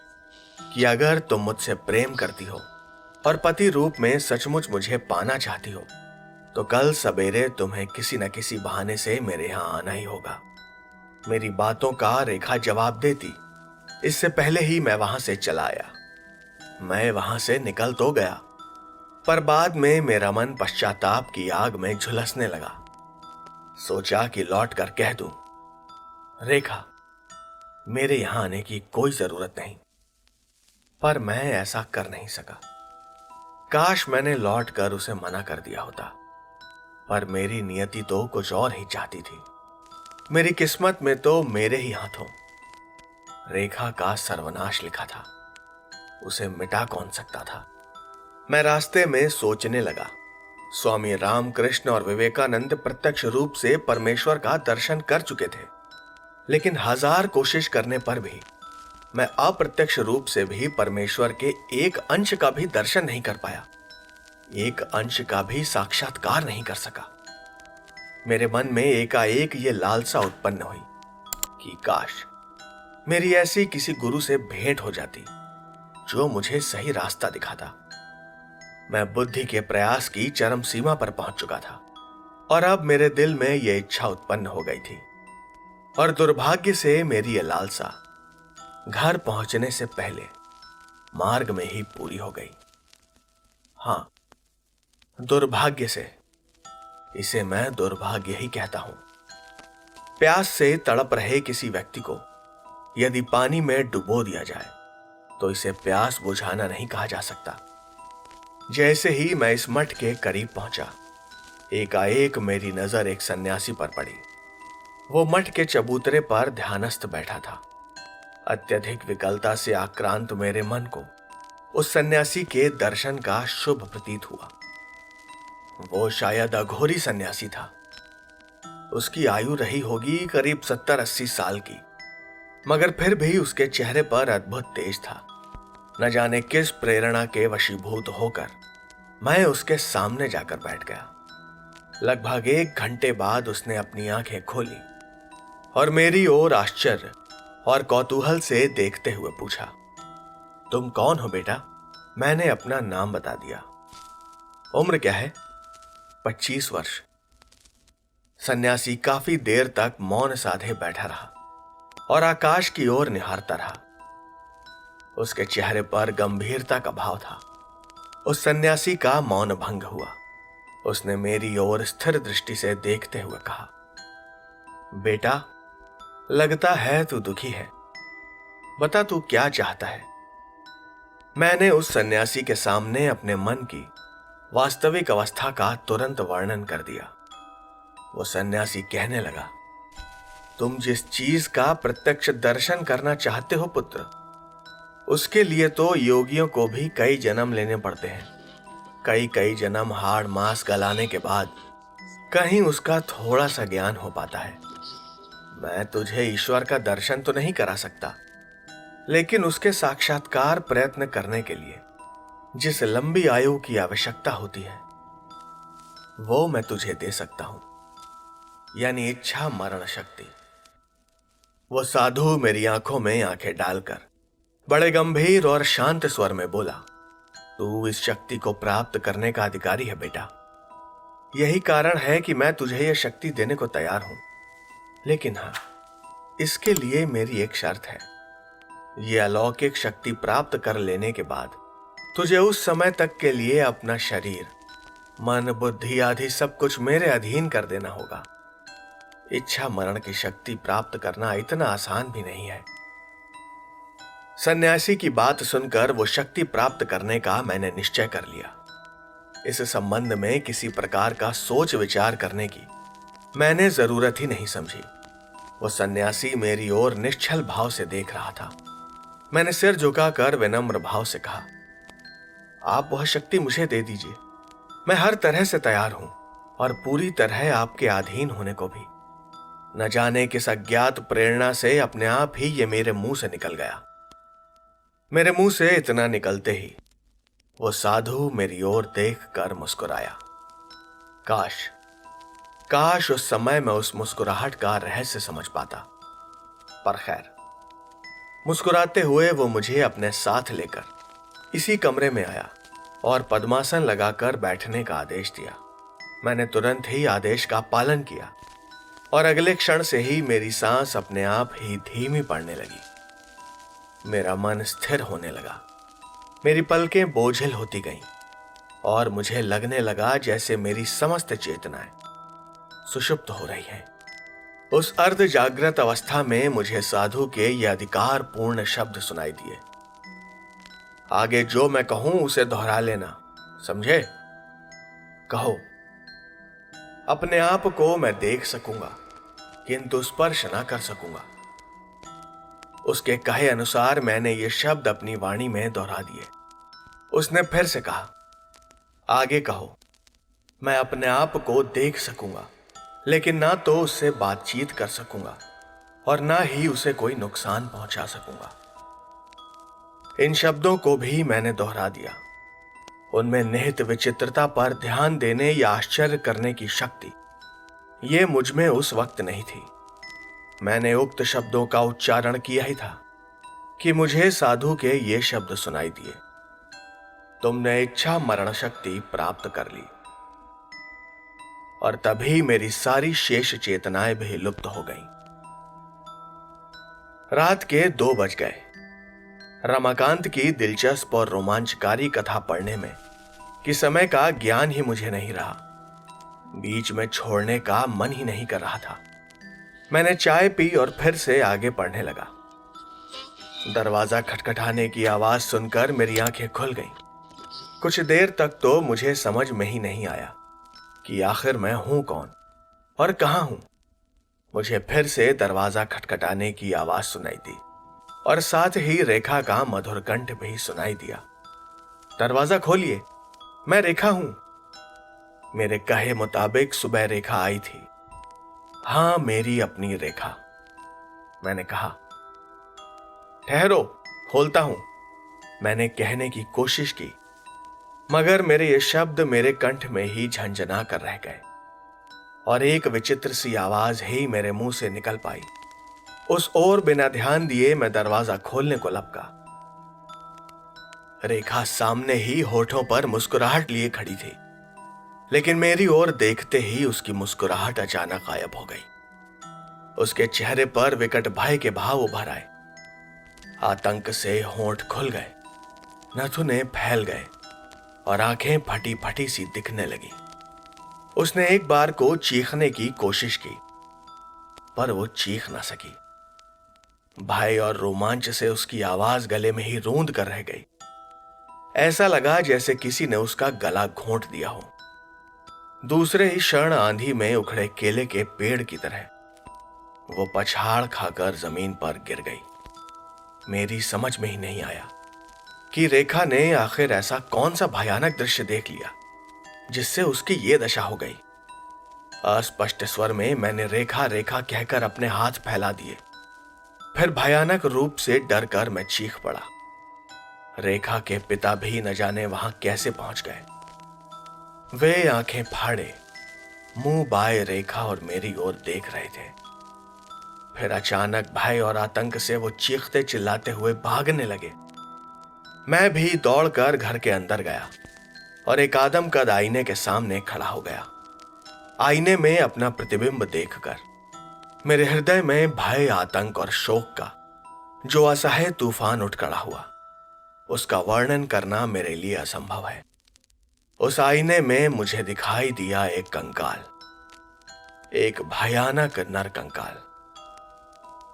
कि अगर तुम मुझसे प्रेम करती हो और पति रूप में सचमुच मुझे पाना चाहती हो, तो कल सवेरे तुम्हें किसी न किसी बहाने से मेरे यहां आना ही होगा। मेरी बातों का रेखा जवाब देती, इससे पहले ही मैं वहां से चला आया। मैं वहां से निकल तो गया, पर बाद में मेरा मन पश्चाताप की आग में झुलसने लगा। सोचा कि लौट कर कह दूं, रेखा, मेरे यहां आने की कोई जरूरत नहीं। पर मैं ऐसा कर नहीं सका। काश मैंने लौट कर उसे मना कर दिया होता, पर मेरी नियति तो कुछ और ही चाहती थी। मेरी किस्मत में तो मेरे ही हाथों रेखा का सर्वनाश लिखा था। उसे मिटा कौन सकता था? मैं रास्ते में सोचने लगा, स्वामी रामकृष्ण और विवेकानंद प्रत्यक्ष रूप से परमेश्वर का दर्शन कर चुके थे, लेकिन 1000 कोशिश करने पर भी मैं अप्रत्यक्ष रूप से भी परमेश्वर के एक अंश का भी दर्शन नहीं कर पाया, एक अंश का भी साक्षात्कार नहीं कर सका। मेरे मन में एकाएक ये लालसा उत्पन्न हुई कि काश मेरी ऐसी किसी गुरु से भेंट हो जाती जो मुझे सही रास्ता दिखाता। मैं बुद्धि के प्रयास की चरम सीमा पर पहुंच चुका था और अब मेरे दिल में यह इच्छा उत्पन्न हो गई थी, और दुर्भाग्य से मेरी यह लालसा घर पहुंचने से पहले मार्ग में ही पूरी हो गई। हां, दुर्भाग्य से, इसे मैं दुर्भाग्य ही कहता हूं। प्यास से तड़प रहे किसी व्यक्ति को यदि पानी में डुबो दिया जाए तो इसे प्यास बुझाना नहीं कहा जा सकता। जैसे ही मैं इस मठ के करीब पहुंचा, एकाएक मेरी नजर एक सन्यासी पर पड़ी। वो मठ के चबूतरे पर ध्यानस्थ बैठा था। अत्यधिक विकलता से आक्रांत मेरे मन को उस सन्यासी के दर्शन का शुभ प्रतीत हुआ। वो शायद अघोरी सन्यासी था। उसकी आयु रही होगी करीब 70-80 साल की, मगर फिर भी उसके चेहरे पर अद्भुत तेज था। न जाने किस प्रेरणा के वशीभूत होकर मैं उसके सामने जाकर बैठ गया। लगभग 1 घंटे बाद उसने अपनी आंखें खोली और मेरी ओर आश्चर्य और कौतूहल से देखते हुए पूछा, तुम कौन हो बेटा? मैंने अपना नाम बता दिया। उम्र क्या है? 25 वर्ष। सन्यासी काफी देर तक मौन साधे बैठा रहा और आकाश की ओर निहारता रहा। उसके चेहरे पर गंभीरता का भाव था। उस सन्यासी का मौन भंग हुआ। उसने मेरी ओर स्थिर दृष्टि से देखते हुए कहा, बेटा, लगता है तू दुखी है। बता तू क्या चाहता है। मैंने उस सन्यासी के सामने अपने मन की वास्तविक अवस्था का तुरंत वर्णन कर दिया। वो सन्यासी कहने लगा, तुम जिस चीज का प्रत्यक्ष दर्शन करना चाहते हो पुत्र, उसके लिए तो योगियों को भी कई जन्म लेने पड़ते हैं। कई कई जन्म हाड़ मांस गलाने के बाद कहीं उसका थोड़ा सा ज्ञान हो पाता है। मैं तुझे ईश्वर का दर्शन तो नहीं करा सकता, लेकिन उसके साक्षात्कार प्रयत्न करने के लिए जिस लंबी आयु की आवश्यकता होती है, वो मैं तुझे दे सकता हूं, यानी इच्छा मरण शक्ति। वो साधु मेरी आंखों में आंखें डालकर बड़े गंभीर और शांत स्वर में बोला, तू इस शक्ति को प्राप्त करने का अधिकारी है बेटा। यही कारण है कि मैं तुझे यह शक्ति देने को तैयार हूं, लेकिन हां, इसके लिए मेरी एक शर्त है। यह अलौकिक शक्ति प्राप्त कर लेने के बाद तुझे उस समय तक के लिए अपना शरीर, मन, बुद्धि आदि सब कुछ मेरे अधीन कर देना होगा। इच्छा मरण की शक्ति प्राप्त करना इतना आसान भी नहीं है। सन्यासी की बात सुनकर वो शक्ति प्राप्त करने का मैंने निश्चय कर लिया। इस संबंध में किसी प्रकार का सोच विचार करने की मैंने जरूरत ही नहीं समझी। वो सन्यासी मेरी ओर निश्चल भाव से देख रहा था। मैंने सिर झुकाकर विनम्र भाव से कहा, आप वह शक्ति मुझे दे दीजिए। मैं हर तरह से तैयार हूं और पूरी तरह आपके अधीन होने को भी। न जाने किस अज्ञात प्रेरणा से अपने आप ही ये मेरे मुंह से निकल गया। मेरे मुंह से इतना निकलते ही वो साधु मेरी ओर देखकर मुस्कुराया। काश उस समय मैं उस मुस्कुराहट का रहस्य समझ पाता। पर खैर, मुस्कुराते हुए वो मुझे अपने साथ लेकर इसी कमरे में आया और पद्मासन लगाकर बैठने का आदेश दिया। मैंने तुरंत ही आदेश का पालन किया और अगले क्षण से ही मेरी सांस अपने आप ही धीमी पड़ने लगी। मेरा मन स्थिर होने लगा। मेरी पलकें बोझिल होती गईं और मुझे लगने लगा जैसे मेरी समस्त चेतनाएं सुषुप्त हो रही हैं। उस अर्ध जागृत अवस्था में मुझे साधु के ये अधिकार पूर्ण शब्द सुनाई दिए, आगे जो मैं कहूं उसे दोहरा लेना, समझे? कहो। अपने आप को मैं देख सकूंगा किंतु स्पर्श ना कर सकूंगा। उसके कहे अनुसार मैंने ये शब्द अपनी वाणी में दोहरा दिए। उसने फिर से कहा, आगे कहो। मैं अपने आप को देख सकूंगा, लेकिन ना तो उससे बातचीत कर सकूंगा और ना ही उसे कोई नुकसान पहुंचा सकूंगा। इन शब्दों को भी मैंने दोहरा दिया। उनमें निहित विचित्रता पर ध्यान देने या आश्चर्य करने की शक्ति ये मुझ में उस वक्त नहीं थी। मैंने उक्त शब्दों का उच्चारण किया ही था कि मुझे साधु के ये शब्द सुनाई दिए, तुमने इच्छा मरण शक्ति प्राप्त कर ली। और तभी मेरी सारी शेष चेतनाएं भी लुप्त हो गईं। रात के 2 बज गए। रमाकांत की दिलचस्प और रोमांचकारी कथा पढ़ने में कि समय का ज्ञान ही मुझे नहीं रहा। बीच में छोड़ने का मन ही नहीं कर रहा था। मैंने चाय पी और फिर से आगे पढ़ने लगा। दरवाजा खटखटाने की आवाज सुनकर मेरी आंखें खुल गईं। कुछ देर तक तो मुझे समझ में ही नहीं आया कि आखिर मैं हूं कौन और कहां हूं। मुझे फिर से दरवाजा खटखटाने की आवाज सुनाई दी और साथ ही रेखा का मधुर कंठ भी सुनाई दिया, दरवाजा खोलिए, मैं रेखा हूं। मेरे कहे मुताबिक सुबह रेखा आई थी। हाँ, मेरी अपनी रेखा। मैंने कहा, ठहरो, खोलता हूं। मैंने कहने की कोशिश की, मगर मेरे ये शब्द मेरे कंठ में ही झंझना कर रह गए और एक विचित्र सी आवाज ही मेरे मुंह से निकल पाई। उस ओर बिना ध्यान दिए मैं दरवाजा खोलने को लपका। रेखा सामने ही होठों पर मुस्कुराहट लिए खड़ी थी, लेकिन मेरी ओर देखते ही उसकी मुस्कुराहट अचानक गायब हो गई। उसके चेहरे पर विकट भय के भाव उभर आए। आतंक से होंठ खुल गए, नथुने फैल गए और आंखें फटी फटी सी दिखने लगी। उसने एक बार को चीखने की कोशिश की, पर वो चीख ना सकी। भय और रोमांच से उसकी आवाज गले में ही रूंध कर रह गई। ऐसा लगा जैसे किसी ने उसका गला घोंट दिया हो। दूसरे ही क्षण आंधी में उखड़े केले के पेड़ की तरह वो पछाड़ खाकर जमीन पर गिर गई। मेरी समझ में ही नहीं आया कि रेखा ने आखिर ऐसा कौन सा भयानक दृश्य देख लिया जिससे उसकी ये दशा हो गई। अस्पष्ट स्वर में मैंने रेखा रेखा कहकर अपने हाथ फैला दिए। फिर भयानक रूप से डर कर मैं चीख पड़ा। रेखा के पिता भी न जाने वहां कैसे पहुंच गए। वे आंखें फाड़े मुंह बाए रेखा और मेरी ओर देख रहे थे। फिर अचानक भय और आतंक से वो चीखते चिल्लाते हुए भागने लगे। मैं भी दौड़कर घर के अंदर गया और एक आदम कद आईने के सामने खड़ा हो गया। आईने में अपना प्रतिबिंब देखकर मेरे हृदय में भय, आतंक और शोक का जो असह्य तूफान उठ खड़ा हुआ, उसका वर्णन करना मेरे लिए असंभव है। उस आईने में मुझे दिखाई दिया एक कंकाल, एक भयानक नर कंकाल।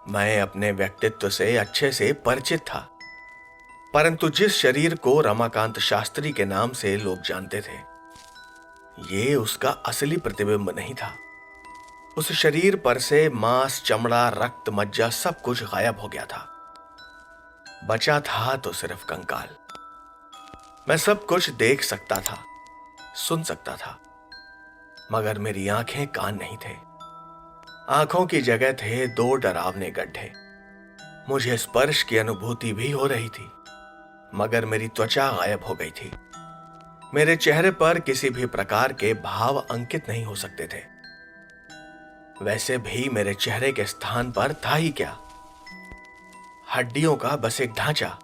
मैं अपने व्यक्तित्व से अच्छे से परिचित था, परंतु जिस शरीर को रमाकांत शास्त्री के नाम से लोग जानते थे, ये उसका असली प्रतिबिंब नहीं था। उस शरीर पर से मांस, चमड़ा, रक्त, मज्जा सब कुछ गायब हो गया था। बचा था तो सिर्फ कंकाल। मैं सब कुछ देख सकता था, सुन सकता था, मगर मेरी आंखें कान नहीं थे। आंखों की जगह थे दो डरावने गड्ढे। मुझे स्पर्श की अनुभूति भी हो रही थी, मगर मेरी त्वचा गायब हो गई थी। मेरे चेहरे पर किसी भी प्रकार के भाव अंकित नहीं हो सकते थे। वैसे भी मेरे चेहरे के स्थान पर था ही क्या? हड्डियों का बस एक ढांचा।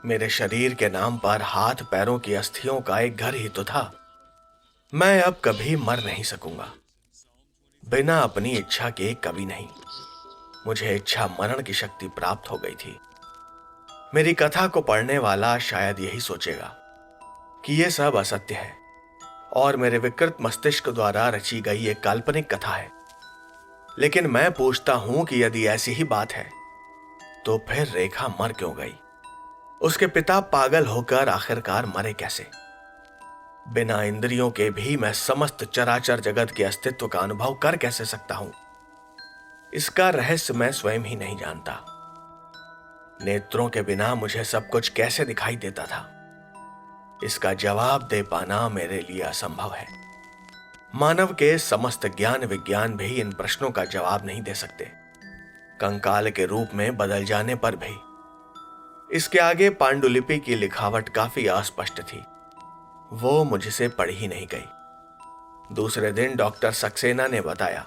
मेरे शरीर के नाम पर हाथ पैरों की अस्थियों का एक घर ही तो था। मैं अब कभी मर नहीं सकूंगा, बिना अपनी इच्छा के कभी नहीं। मुझे इच्छा मरण की शक्ति प्राप्त हो गई थी। मेरी कथा को पढ़ने वाला शायद यही सोचेगा कि यह सब असत्य है और मेरे विकृत मस्तिष्क द्वारा रची गई एक काल्पनिक कथा है। लेकिन मैं पूछता हूं कि यदि ऐसी ही बात है तो फिर रेखा मर क्यों गई? उसके पिता पागल होकर आखिरकार मरे कैसे? बिना इंद्रियों के भी मैं समस्त चराचर जगत के अस्तित्व का अनुभव कर कैसे सकता हूं? इसका रहस्य मैं स्वयं ही नहीं जानता। नेत्रों के बिना मुझे सब कुछ कैसे दिखाई देता था, इसका जवाब दे पाना मेरे लिए असंभव है। मानव के समस्त ज्ञान विज्ञान भी इन प्रश्नों का जवाब नहीं दे सकते। कंकाल के रूप में बदल जाने पर भी इसके आगे पांडुलिपि की लिखावट काफी अस्पष्ट थी। वो मुझसे पढ़ी ही नहीं गई। दूसरे दिन डॉक्टर सक्सेना ने बताया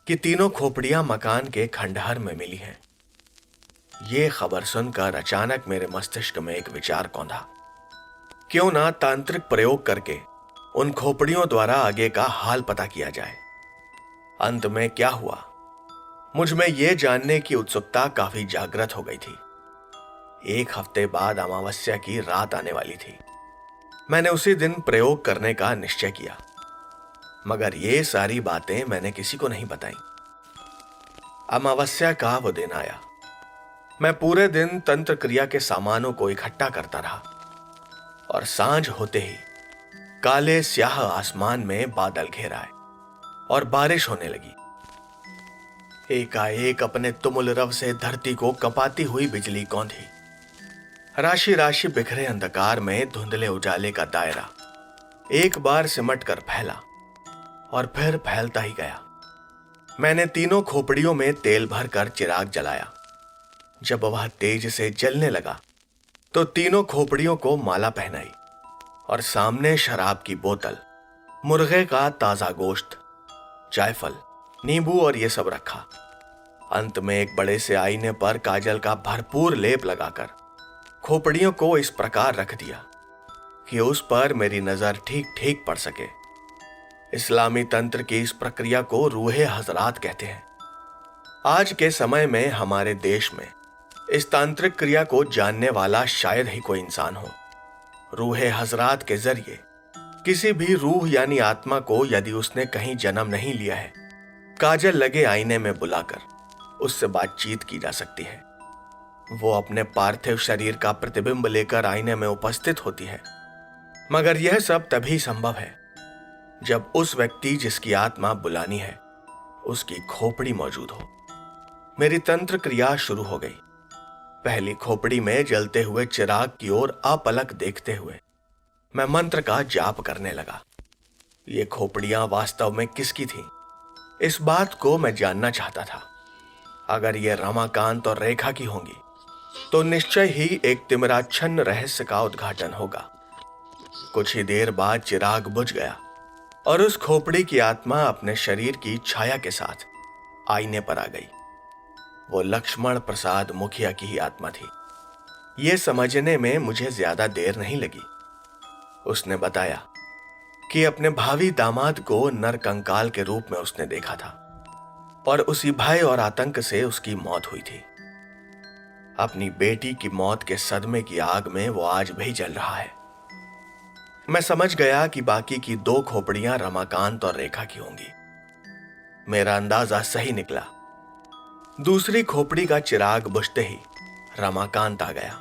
कि तीनों खोपड़ियां मकान के खंडहर में मिली हैं। ये खबर सुनकर अचानक मेरे मस्तिष्क में एक विचार कौंधा। क्यों ना तांत्रिक प्रयोग करके उन खोपड़ियों द्वारा आगे का हाल पता किया जाए। अंत में क्या हुआ, मुझ में यह जानने की उत्सुकता काफी जागृत हो गई थी। एक हफ्ते बाद अमावस्या की रात आने वाली थी। मैंने उसी दिन प्रयोग करने का निश्चय किया, मगर ये सारी बातें मैंने किसी को नहीं बताई। अमावस्या का वो दिन आया। मैं पूरे दिन तंत्र क्रिया के सामानों को इकट्ठा करता रहा और सांझ होते ही काले स्याह आसमान में बादल घेर आए और बारिश होने लगी। एकाएक अपने तुमुल रव से धरती को कपाती हुई बिजली कौंधी। राशि राशि बिखरे अंधकार में धुंधले उजाले का दायरा एक बार सिमट कर फैला और फिर फैलता ही गया। मैंने तीनों खोपड़ियों में तेल भरकर चिराग जलाया। जब वह तेज से जलने लगा तो तीनों खोपड़ियों को माला पहनाई और सामने शराब की बोतल, मुर्गे का ताजा गोश्त, जायफल, नींबू और ये सब रखा। अंत में एक बड़े से आईने पर काजल का भरपूर लेप लगाकर खोपड़ियों को इस प्रकार रख दिया कि उस पर मेरी नजर ठीक ठीक पड़ सके। इस्लामी तंत्र की इस प्रक्रिया को रूहे हजरात कहते हैं। आज के समय में हमारे देश में इस तांत्रिक क्रिया को जानने वाला शायद ही कोई इंसान हो। रूहे हजरात के जरिए किसी भी रूह यानी आत्मा को यदि उसने कहीं जन्म नहीं लिया है, काजल लगे आईने में बुलाकर उससे बातचीत की जा सकती है। वो अपने पार्थिव शरीर का प्रतिबिंब लेकर आईने में उपस्थित होती है, मगर यह सब तभी संभव है जब उस व्यक्ति जिसकी आत्मा बुलानी है उसकी खोपड़ी मौजूद हो। मेरी तंत्र क्रिया शुरू हो गई। पहली खोपड़ी में जलते हुए चिराग की ओर अपलक देखते हुए मैं मंत्र का जाप करने लगा। ये खोपड़ियां वास्तव में किसकी थीं? इस बात को मैं जानना चाहता था। अगर ये रमाकांत और रेखा की होंगी तो निश्चय ही एक तिमिराच्छन्न रहस्य का उद्घाटन होगा। कुछ ही देर बाद चिराग बुझ गया और उस खोपड़ी की आत्मा अपने शरीर की छाया के साथ आईने पर आ गई। वो लक्ष्मण प्रसाद मुखिया की ही आत्मा थी। ये समझने में मुझे ज्यादा देर नहीं लगी। उसने बताया कि अपने भावी दामाद को नरकंकाल के रूप में उसने देखा था और उसी भय और आतंक से उसकी मौत हुई थी। अपनी बेटी की मौत के सदमे की आग में वो आज भी जल रहा है। मैं समझ गया कि बाकी की दो खोपड़ियां रमाकांत और रेखा की होंगी। मेरा अंदाजा सही निकला। दूसरी खोपड़ी का चिराग बुझते ही रमाकांत आ गया।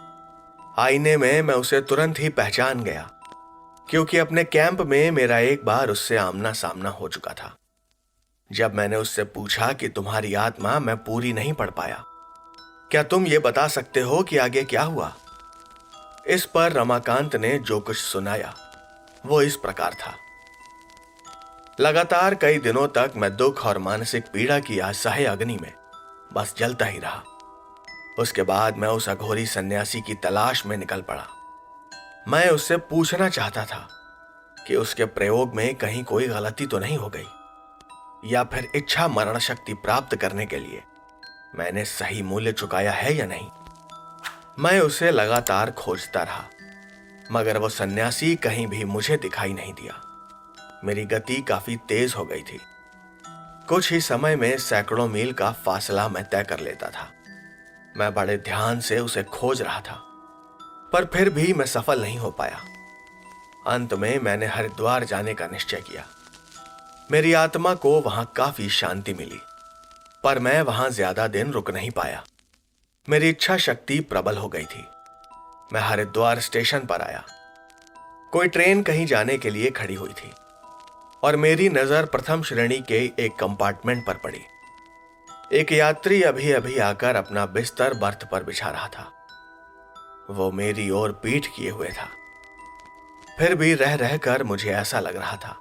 आईने में मैं उसे तुरंत ही पहचान गया, क्योंकि अपने कैंप में मेरा एक बार उससे आमना सामना हो चुका था। जब मैंने उससे पूछा कि तुम्हारी आत्मा मैं पूरी नहीं पढ़ पाया, क्या तुम ये बता सकते हो कि आगे क्या हुआ? इस पर रमाकांत ने जो कुछ सुनाया वो इस प्रकार था। लगातार कई दिनों तक मैं दुख और मानसिक पीड़ा की असह्य अग्नि में बस जलता ही रहा। उसके बाद मैं उस अघोरी सन्यासी की तलाश में निकल पड़ा। मैं उससे पूछना चाहता था कि उसके प्रयोग में कहीं कोई गलती तो नहीं हो गई, या फिर इच्छा मरण शक्ति प्राप्त करने के लिए मैंने सही मूल्य चुकाया है या नहीं। मैं उसे लगातार खोजता रहा, मगर वो सन्यासी कहीं भी मुझे दिखाई नहीं दिया। मेरी गति काफी तेज हो गई थी। कुछ ही समय में सैकड़ों मील का फासला मैं तय कर लेता था। मैं बड़े ध्यान से उसे खोज रहा था, पर फिर भी मैं सफल नहीं हो पाया। अंत में मैंने हरिद्वार जाने का निश्चय किया। मेरी आत्मा को वहां काफी शांति मिली, पर मैं वहां ज्यादा दिन रुक नहीं पाया। मेरी इच्छा शक्ति प्रबल हो गई थी। मैं हरिद्वार स्टेशन पर आया। कोई ट्रेन कहीं जाने के लिए खड़ी हुई थी और मेरी नजर प्रथम श्रेणी के एक कंपार्टमेंट पर पड़ी। एक यात्री अभी अभी आकर अपना बिस्तर बर्थ पर बिछा रहा था। वो मेरी ओर पीठ किए हुए था। फिर भी रह रहकर मुझे ऐसा लग रहा था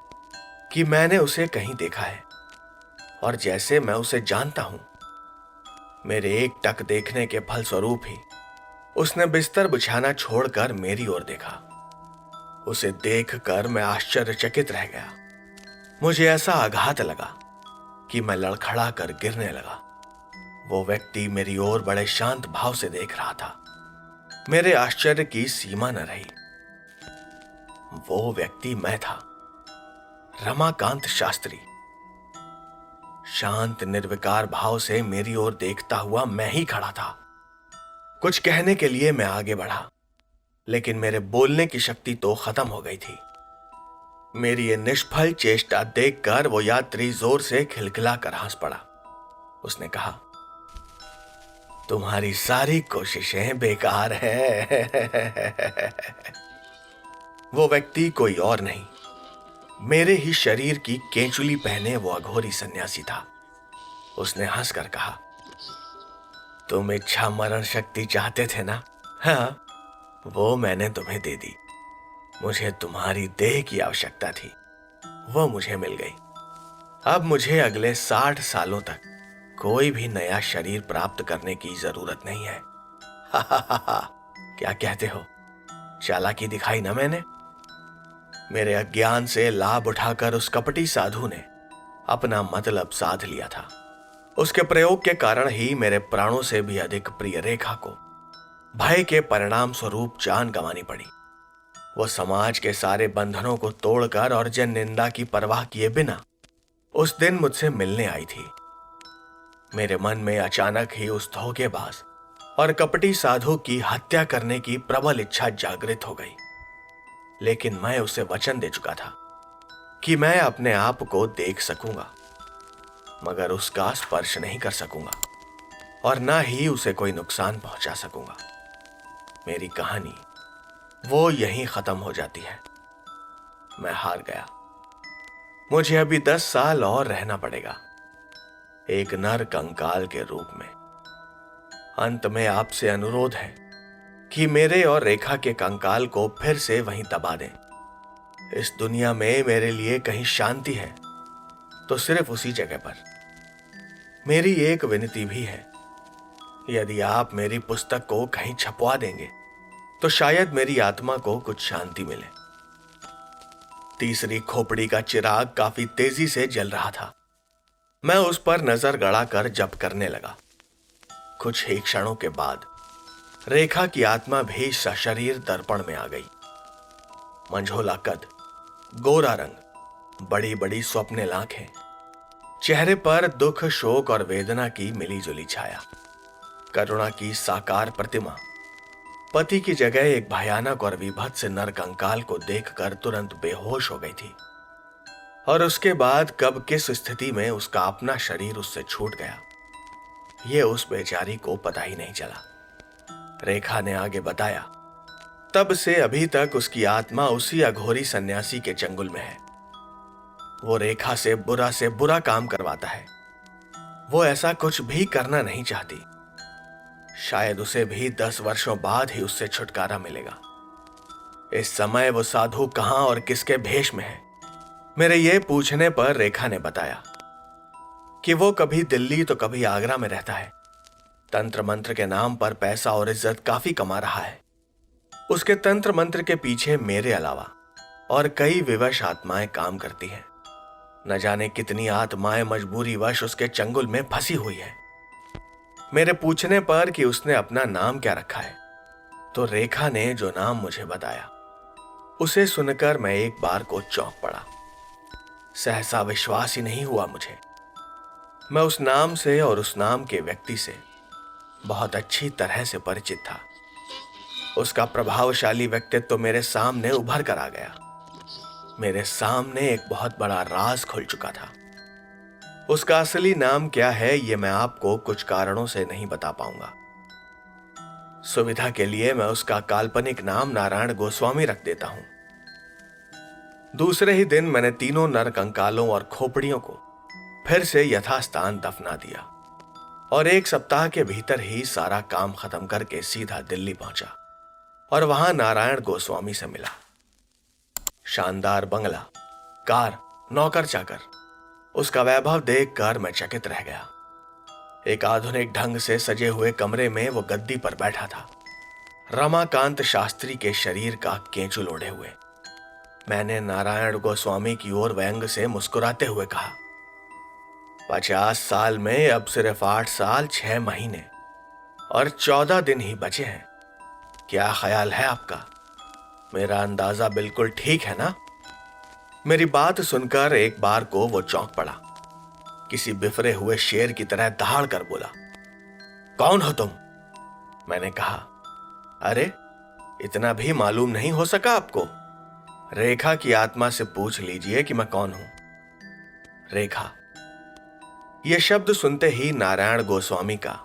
कि मैंने उसे कहीं देखा है और जैसे मैं उसे जानता हूं। मेरे एक टक देखने के फलस्वरूप ही उसने बिस्तर बिछाना छोड़कर मेरी ओर देखा। उसे देखकर मैं आश्चर्यचकित रह गया। मुझे ऐसा आघात लगा कि मैं लड़खड़ा कर गिरने लगा। वो व्यक्ति मेरी ओर बड़े शांत भाव से देख रहा था। मेरे आश्चर्य की सीमा न रही। वो व्यक्ति मैं था, रमाकांत शास्त्री। शांत निर्विकार भाव से मेरी ओर देखता हुआ मैं ही खड़ा था। कुछ कहने के लिए मैं आगे बढ़ा, लेकिन मेरे बोलने की शक्ति तो खत्म हो गई थी। मेरी ये निष्फल चेष्टा देखकर वो यात्री जोर से खिलखिलाकर हंस पड़ा। उसने कहा, तुम्हारी सारी कोशिशें बेकार हैं। वो व्यक्ति कोई और नहीं, मेरे ही शरीर की केंचुली पहने वो अघोरी सन्यासी था। उसने हंसकर कहा, तुम इच्छा मरण शक्ति चाहते थे ना? हाँ, वो मैंने तुम्हें दे दी। मुझे तुम्हारी देह की आवश्यकता थी, वो मुझे मिल गई। अब मुझे अगले 60 सालों तक कोई भी नया शरीर प्राप्त करने की जरूरत नहीं है। क्या कहते हो? चालाकी दिखाई ना मैंने? मेरे अज्ञान से लाभ उठाकर उस कपटी साधु ने अपना मतलब साध लिया था। उसके प्रयोग के कारण ही मेरे प्राणों से भी अधिक प्रिय रेखा को भय के परिणाम स्वरूप जान गंवानी पड़ी। वो समाज के सारे बंधनों को तोड़कर और जन निंदा की परवाह किए बिना उस दिन मुझसे मिलने आई थी। मेरे मन में अचानक ही उस धोखेबाज और कपटी साधु की हत्या करने की प्रबल इच्छा जागृत हो गई। लेकिन मैं उसे वचन दे चुका था कि मैं अपने आप को देख सकूंगा, मगर उसका स्पर्श नहीं कर सकूंगा और ना ही उसे कोई नुकसान पहुंचा सकूंगा। मेरी कहानी वो यहीं खत्म हो जाती है। मैं हार गया। मुझे अभी 10 साल और रहना पड़ेगा, एक नर कंकाल के रूप में। अंत में आपसे अनुरोध है कि मेरे और रेखा के कंकाल को फिर से वहीं दबा दें। इस दुनिया में मेरे लिए कहीं शांति है तो सिर्फ उसी जगह पर। मेरी एक विनती भी है, यदि आप मेरी पुस्तक को कहीं छपवा देंगे तो शायद मेरी आत्मा को कुछ शांति मिले। तीसरी खोपड़ी का चिराग काफी तेजी से जल रहा था। मैं उस पर नजर गड़ाकर जप करने लगा। कुछ ही क्षणों के बाद रेखा की आत्मा भी सशरीर दर्पण में आ गई। मंझोला कद, गोरा रंग, बड़ी बड़ी स्वप्निल आंखें, चेहरे पर दुख, शोक और वेदना की मिलीजुली छाया, करुणा की साकार प्रतिमा। पति की जगह एक भयानक और विभत्स नर कंकाल को देखकर तुरंत बेहोश हो गई थी। और उसके बाद कब किस स्थिति में उसका अपना शरीर उससे छूट गया, यह उस बेचारी को पता ही नहीं चला। रेखा ने आगे बताया, तब से अभी तक उसकी आत्मा उसी अघोरी सन्यासी के चंगुल में है। वो रेखा से बुरा काम करवाता है। वो ऐसा कुछ भी करना नहीं चाहती। शायद उसे भी 10 वर्षों बाद ही उससे छुटकारा मिलेगा। इस समय वो साधु कहां और किसके भेष में है? मेरे ये पूछने पर रेखा ने बताया कि वो कभी दिल्ली तो कभी आगरा में रहता है। तंत्र मंत्र के नाम पर पैसा और इज्जत काफी कमा रहा है। उसके तंत्र मंत्र के पीछे मेरे अलावा और कई विवश आत्माएं काम करती हैं। न जाने कितनी आत्माएं मजबूरी वश उसके चंगुल में फंसी हुई है। मेरे पूछने पर कि उसने अपना नाम क्या रखा है, तो रेखा ने जो नाम मुझे बताया उसे सुनकर मैं एक बार को चौंक पड़ा। सहसा विश्वास ही नहीं हुआ मुझे। मैं उस नाम से और उस नाम के व्यक्ति से बहुत अच्छी तरह से परिचित था। उसका प्रभावशाली व्यक्तित्व मेरे सामने उभर कर आ गया। मेरे सामने एक बहुत बड़ा राज खुल चुका था। उसका असली नाम क्या है ये मैं आपको कुछ कारणों से नहीं बता पाऊंगा। सुविधा के लिए मैं उसका काल्पनिक नाम नारायण गोस्वामी रख देता हूं। दूसरे ही दिन मैंने तीनों नर कंकालों और खोपड़ियों को फिर से यथास्थान दफना दिया और 1 सप्ताह के भीतर ही सारा काम खत्म करके सीधा दिल्ली पहुंचा और वहां नारायण गोस्वामी से मिला। शानदार बंगला, कार, नौकर चाकर, उसका वैभव देखकर मैं चकित रह गया। एक आधुनिक ढंग से सजे हुए कमरे में वो गद्दी पर बैठा था, रमाकांत शास्त्री के शरीर का केंचुल ओढ़े हुए। मैंने नारायण गोस्वामी की ओर व्यंग से मुस्कुराते हुए कहा, 50 साल में अब सिर्फ 8 साल 6 महीने और 14 दिन ही बचे हैं। क्या ख्याल है आपका? मेरा अंदाजा बिल्कुल ठीक है ना? मेरी बात सुनकर एक बार को वो चौंक पड़ा। किसी बिफरे हुए शेर की तरह दहाड़ कर बोला, कौन हो तुम? मैंने कहा, अरे इतना भी मालूम नहीं हो सका आपको? रेखा की आत्मा से पूछ लीजिए कि मैं कौन हूं। रेखा, यह शब्द सुनते ही नारायण गोस्वामी का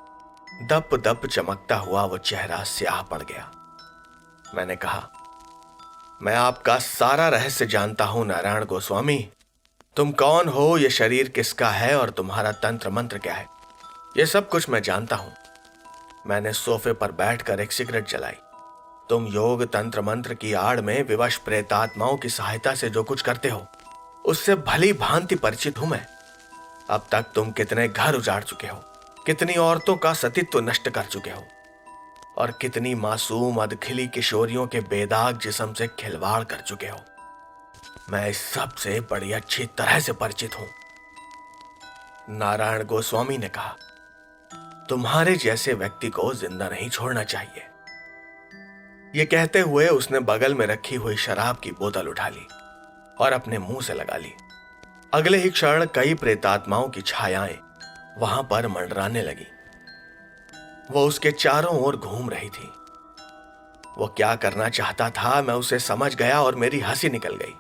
दप दप चमकता हुआ वो चेहरा स्याह पड़ गया। मैंने कहा, मैं आपका सारा रहस्य जानता हूं नारायण गोस्वामी। तुम कौन हो, यह शरीर किसका है और तुम्हारा तंत्र मंत्र क्या है, यह सब कुछ मैं जानता हूं। मैंने सोफे पर बैठकर एक सिगरेट जलाई तुम योग तंत्र मंत्र की आड़ में विवश प्रेतात्माओं की सहायता से जो कुछ करते हो, उससे भली भांति परिचित हूं मैं। अब तक तुम कितने घर उजाड़ चुके हो, कितनी औरतों का सतीत्व नष्ट कर चुके हो और कितनी मासूम अधखिली किशोरियों के बेदाग जिस्म से खिलवाड़ कर चुके हो। मैं इस सब से बड़ी अच्छी तरह से परिचित हूं। नारायण गोस्वामी ने कहा, तुम्हारे जैसे व्यक्ति को जिंदा नहीं छोड़ना चाहिए। यह कहते हुए उसने बगल में रखी हुई शराब की बोतल उठा ली और अपने मुंह से लगा ली। अगले ही क्षण कई प्रेतात्माओं की छायाएं वहां पर मंडराने लगी। वो उसके चारों ओर घूम रही थी। वो क्या करना चाहता था मैं उसे समझ गया और मेरी हंसी निकल गई।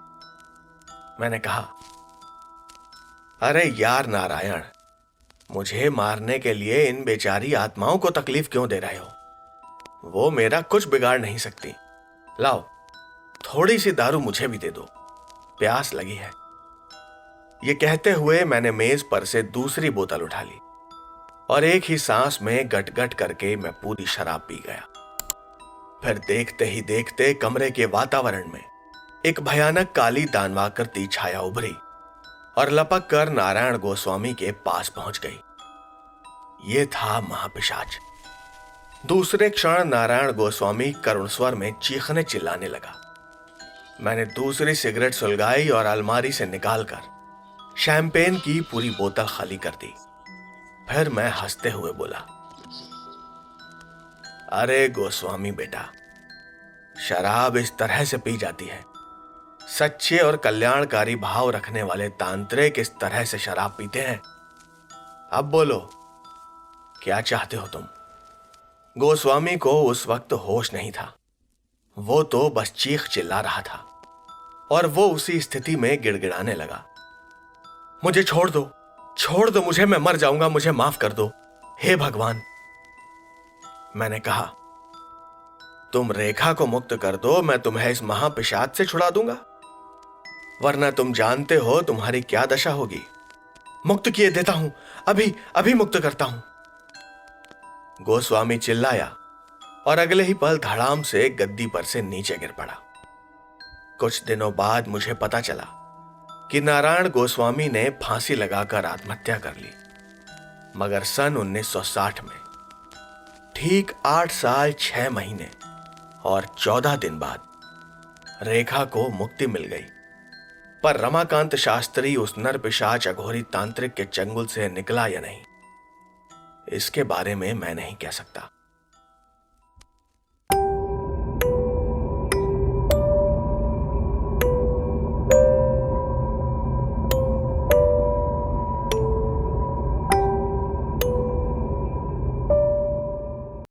मैंने कहा, अरे यार नारायण, मुझे मारने के लिए इन बेचारी आत्माओं को तकलीफ क्यों दे रहे हो? वो मेरा कुछ बिगाड़ नहीं सकती। लाओ, थोड़ी सी दारू मुझे भी दे दो, प्यास लगी है। ये कहते हुए मैंने मेज पर से दूसरी बोतल उठा ली और एक ही सांस में गट गट करके मैं पूरी शराब पी गया। फिर देखते ही देखते कमरे के वातावरण में एक भयानक काली दानवाकृति छाया उभरी और लपक कर नारायण गोस्वामी के पास पहुंच गई। यह था महापिशाच। दूसरे क्षण नारायण गोस्वामी करुण स्वर में चीखने चिल्लाने लगा। मैंने दूसरी सिगरेट सुलगाई और अलमारी से निकालकर शैंपेन की पूरी बोतल खाली कर दी। फिर मैं हंसते हुए बोला, अरे गोस्वामी बेटा, शराब इस तरह से पी जाती है। सच्चे और कल्याणकारी भाव रखने वाले तांत्रिक इस तरह से शराब पीते हैं। अब बोलो, क्या चाहते हो तुम? गोस्वामी को उस वक्त होश नहीं था। वो तो बस चीख चिल्ला रहा था और वो उसी स्थिति में गिड़गिड़ाने लगा, मुझे छोड़ दो, छोड़ दो मुझे, मैं मर जाऊंगा, मुझे माफ कर दो, हे भगवान। मैंने कहा, तुम रेखा को मुक्त कर दो, मैं तुम्हें इस महापिशाच से छुड़ा दूंगा, वरना तुम जानते हो तुम्हारी क्या दशा होगी। मुक्त किए देता हूं, अभी अभी मुक्त करता हूं। गोस्वामी चिल्लाया और अगले ही पल धड़ाम से गद्दी पर से नीचे गिर पड़ा। कुछ दिनों बाद मुझे पता चला कि नारायण गोस्वामी ने फांसी लगाकर आत्महत्या कर ली। मगर सन 1960 में, ठीक 8 साल 6 महीने और 14 दिन बाद रेखा को मुक्ति मिल गई। पर रमाकांत शास्त्री उस नर पिशाच अघोरी तांत्रिक के चंगुल से निकला या नहीं, इसके बारे में मैं नहीं कह सकता।